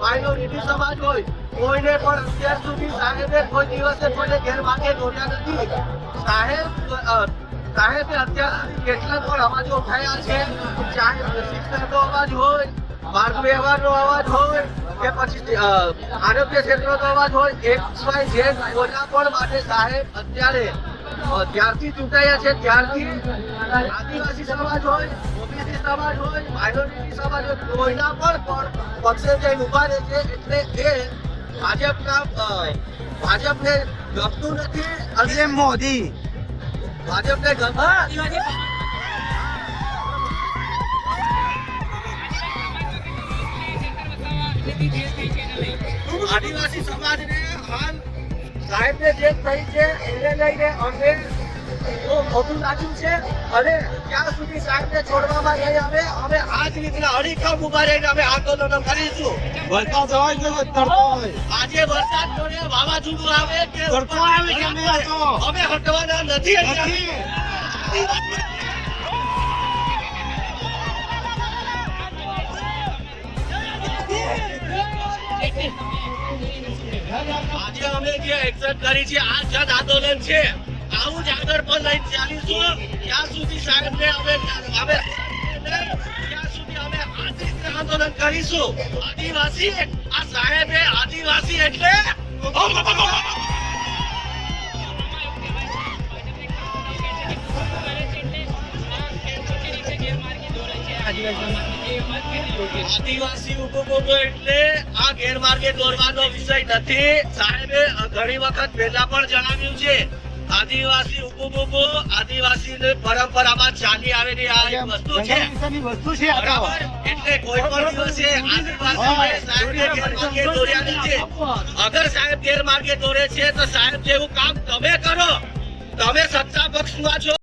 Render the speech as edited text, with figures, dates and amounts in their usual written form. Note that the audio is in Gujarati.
માઇનોરિટી સમાજ હોય, કોઈને પણ અત્યાર સુધી સાહેબે કોઈ દિવસે કોઈને ગેરમાર્ગે દોર્યા નથી. સાહેબે અત્યાર સુધી કેટલા પણ અવાજો ઉઠાયા છે, ચાહે શિક્ષણનો અવાજ હોય, માર્ગ વ્યવહારનો અવાજ હોય કે પછી આરોગ્ય ક્ષેત્રનો અવાજ હોય, XYZ કોના પણ માટે સાહેબ અત્યારે જ્યારથી ચૂંટાયા છે ત્યારથી આદિવાસી સમાજ હોય, ઓબીસી સમાજ હોય, માઇનોરિટી સમાજ હોય, કોઈના પણ પક્ષે જઈને ઉભા રહે છે. એટલે એ ભાજપને ગમતું નથી. અને મોદી ભાજપને આદિવાસી સમાજને હાલ સાહેબને જે થઈ છે એને લઈને અમને બહુ ખોટું લાગ્યું છે. અને ત્યાં સુધી સાહેબને છોડવામાં નહીં આવે, અમે આ જ રીતના અડીખમ ઉભા રહીને અમે આંદોલનો કરીશું. વરસાદ હોય કે તડકો હોય, આજે વરસાદ પડે, વાવાઝોડું આવે કે તડકો આવે કે અમે અમે હટવાના નથી. આજે અમે જે એક્શન કરી છે આ જન આંદોલન છે, આવું જ આગળ પણ લઈને ચાલીશું. ત્યાં સુધી સાહેબને ત્યાં સુધી અમે આ રીતે આંદોલન કરીશું. આદિવાસી આ સાહેબે આદિવાસી એટલે આદિવાસી ઉપભોગો એટલે આ ગેરમાર્ગે દોરવાનો વિષય નથી. સાહેબે ઘણી વખત પહેલા પણ જણાવ્યું છે, આદિવાસી ઉપભોગો આદિવાસી પરંપરામાં ચાલી આવેલી આ એક વસ્તુ છે. બરાબર? એટલે કોઈ પણ દિવસે આદિવાસીઓએ સાહેબને ગેરમાર્ગે દોર્યા નથી. અગર સાહેબ ગેરમાર્ગે દોરે છે તો સાહેબ જેવું કામ તમે કરો. તમે સત્તા પક્ષમાં છો.